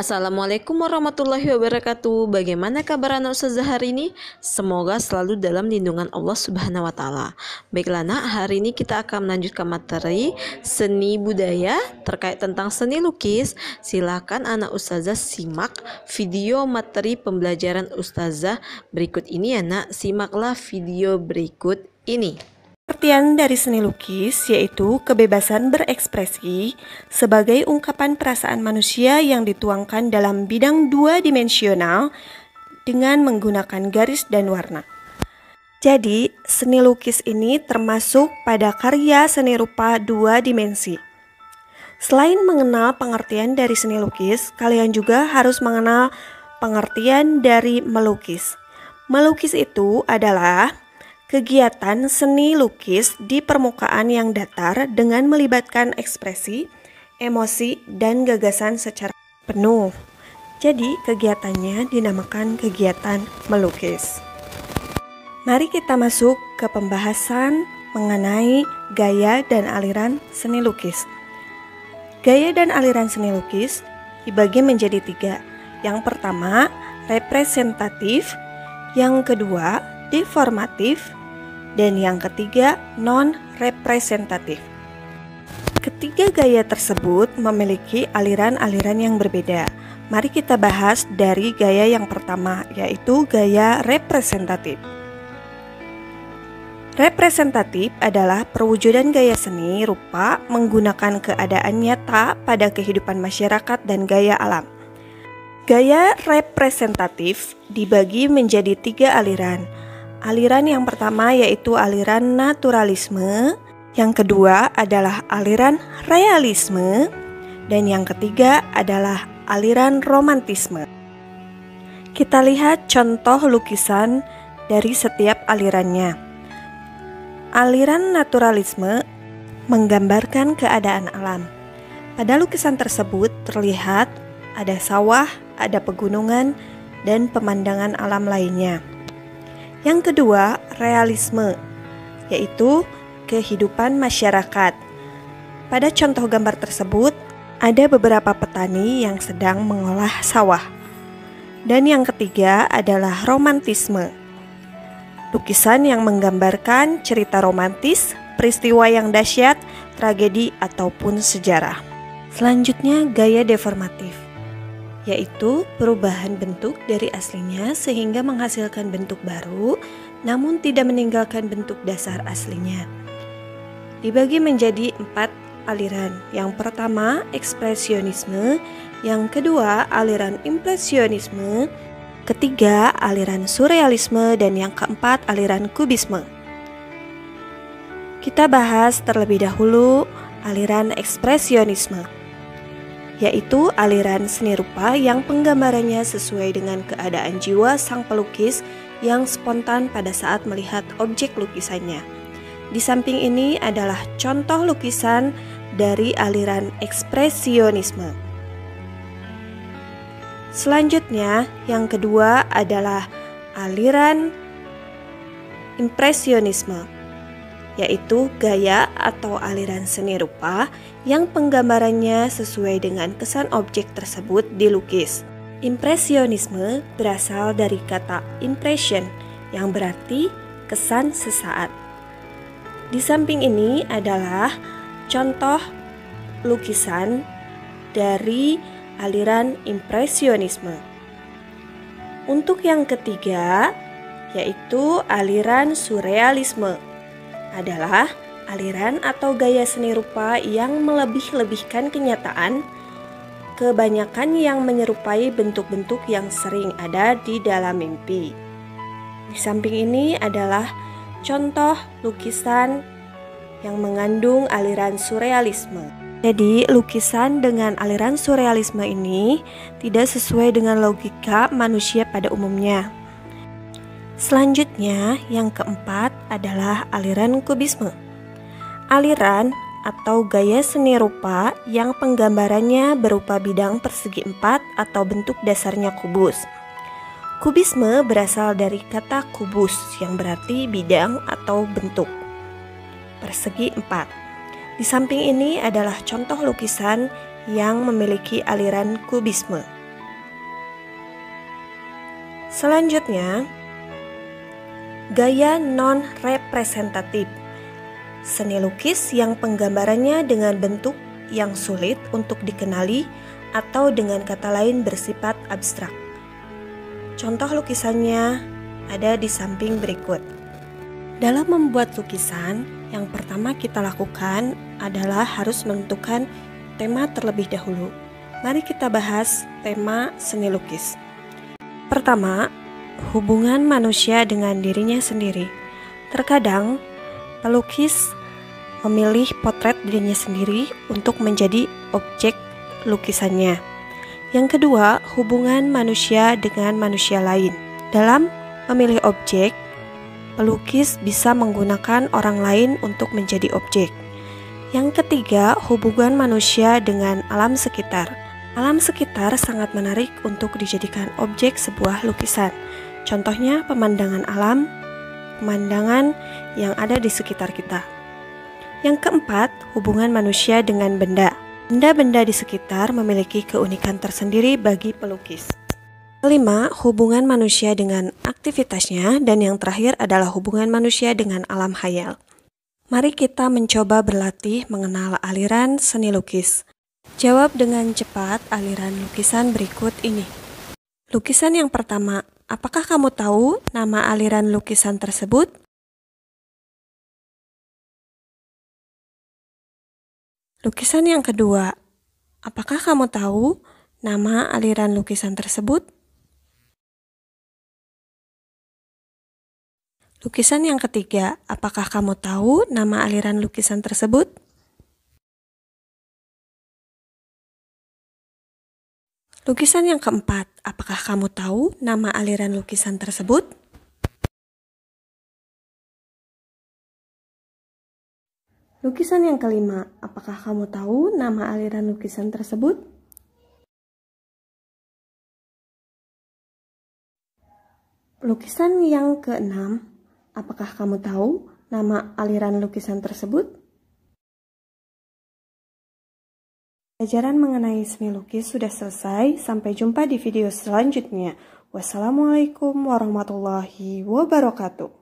Assalamualaikum warahmatullahi wabarakatuh. Bagaimana kabar anak ustazah hari ini? Semoga selalu dalam lindungan Allah Subhanahu wa taala. Baiklah nak, hari ini kita akan melanjutkan materi seni budaya terkait tentang seni lukis. Silakan anak ustazah simak video materi pembelajaran ustazah berikut ini ya nak. Simaklah video berikut ini. Pengertian dari seni lukis yaitu kebebasan berekspresi sebagai ungkapan perasaan manusia yang dituangkan dalam bidang dua dimensional dengan menggunakan garis dan warna. Jadi, seni lukis ini termasuk pada karya seni rupa dua dimensi. Selain mengenal pengertian dari seni lukis, kalian juga harus mengenal pengertian dari melukis. Melukis itu adalah kegiatan seni lukis di permukaan yang datar dengan melibatkan ekspresi, emosi, dan gagasan secara penuh. Jadi, kegiatannya dinamakan kegiatan melukis. Mari kita masuk ke pembahasan mengenai gaya dan aliran seni lukis. Gaya dan aliran seni lukis dibagi menjadi 3. Yang pertama, representatif. Yang kedua, deformatif. Dan yang ketiga, non-representatif. Ketiga gaya tersebut memiliki aliran-aliran yang berbeda. Mari kita bahas dari gaya yang pertama, yaitu gaya representatif. Representatif adalah perwujudan gaya seni rupa menggunakan keadaan nyata pada kehidupan masyarakat dan gaya alam. Gaya representatif dibagi menjadi 3 aliran. Aliran yang pertama yaitu aliran naturalisme, yang kedua adalah aliran realisme, dan yang ketiga adalah aliran romantisme. Kita lihat contoh lukisan dari setiap alirannya. Aliran naturalisme menggambarkan keadaan alam. Pada lukisan tersebut terlihat ada sawah, ada pegunungan, dan pemandangan alam lainnya. Yang kedua, realisme, yaitu kehidupan masyarakat. Pada contoh gambar tersebut, ada beberapa petani yang sedang mengolah sawah. Dan yang ketiga adalah romantisme. Lukisan yang menggambarkan cerita romantis, peristiwa yang dahsyat, tragedi, ataupun sejarah. Selanjutnya, gaya deformatif, yaitu perubahan bentuk dari aslinya sehingga menghasilkan bentuk baru, namun tidak meninggalkan bentuk dasar aslinya. Dibagi menjadi 4 aliran. Yang pertama, ekspresionisme, yang kedua, aliran impresionisme, ketiga, aliran surrealisme, dan yang keempat, aliran kubisme. Kita bahas terlebih dahulu aliran ekspresionisme, yaitu aliran seni rupa yang penggambarannya sesuai dengan keadaan jiwa sang pelukis yang spontan pada saat melihat objek lukisannya. Di samping ini adalah contoh lukisan dari aliran ekspresionisme. Selanjutnya, yang kedua adalah aliran impresionisme, yaitu gaya atau aliran seni rupa yang penggambarannya sesuai dengan kesan objek tersebut dilukis. Impresionisme berasal dari kata impression yang berarti kesan sesaat. Di samping ini adalah contoh lukisan dari aliran impresionisme. Untuk yang ketiga, yaitu aliran surrealisme, adalah aliran atau gaya seni rupa yang melebih-lebihkan kenyataan, kebanyakan yang menyerupai bentuk-bentuk yang sering ada di dalam mimpi. Di samping ini adalah contoh lukisan yang mengandung aliran surrealisme. Jadi, lukisan dengan aliran surrealisme ini tidak sesuai dengan logika manusia pada umumnya. Selanjutnya, yang keempat adalah aliran kubisme. Aliran atau gaya seni rupa yang penggambarannya berupa bidang persegi 4 atau bentuk dasarnya kubus. Kubisme berasal dari kata kubus yang berarti bidang atau bentuk persegi 4. Di samping ini adalah contoh lukisan yang memiliki aliran kubisme. Selanjutnya, gaya non-representatif. Seni lukis yang penggambarannya dengan bentuk yang sulit untuk dikenali atau dengan kata lain bersifat abstrak. Contoh lukisannya ada di samping berikut. Dalam membuat lukisan, yang pertama kita lakukan adalah harus menentukan tema terlebih dahulu. Mari kita bahas tema seni lukis. Pertama, hubungan manusia dengan dirinya sendiri. Terkadang, pelukis memilih potret dirinya sendiri untuk menjadi objek lukisannya. Yang kedua, hubungan manusia dengan manusia lain. Dalam memilih objek, pelukis bisa menggunakan orang lain untuk menjadi objek. Yang ketiga, hubungan manusia dengan alam sekitar. Alam sekitar sangat menarik untuk dijadikan objek sebuah lukisan. Contohnya pemandangan alam, pemandangan yang ada di sekitar kita. Yang keempat, hubungan manusia dengan benda. Benda-benda di sekitar memiliki keunikan tersendiri bagi pelukis. Kelima, hubungan manusia dengan aktivitasnya, dan yang terakhir adalah hubungan manusia dengan alam khayal. Mari kita mencoba berlatih mengenal aliran seni lukis. Jawab dengan cepat aliran lukisan berikut ini. Lukisan yang pertama, apakah kamu tahu nama aliran lukisan tersebut? Lukisan yang kedua, apakah kamu tahu nama aliran lukisan tersebut? Lukisan yang ketiga, apakah kamu tahu nama aliran lukisan tersebut? Lukisan yang keempat, apakah kamu tahu nama aliran lukisan tersebut? Lukisan yang kelima, apakah kamu tahu nama aliran lukisan tersebut? Lukisan yang keenam, apakah kamu tahu nama aliran lukisan tersebut? Pelajaran mengenai seni lukis sudah selesai. Sampai jumpa di video selanjutnya. Wassalamualaikum warahmatullahi wabarakatuh.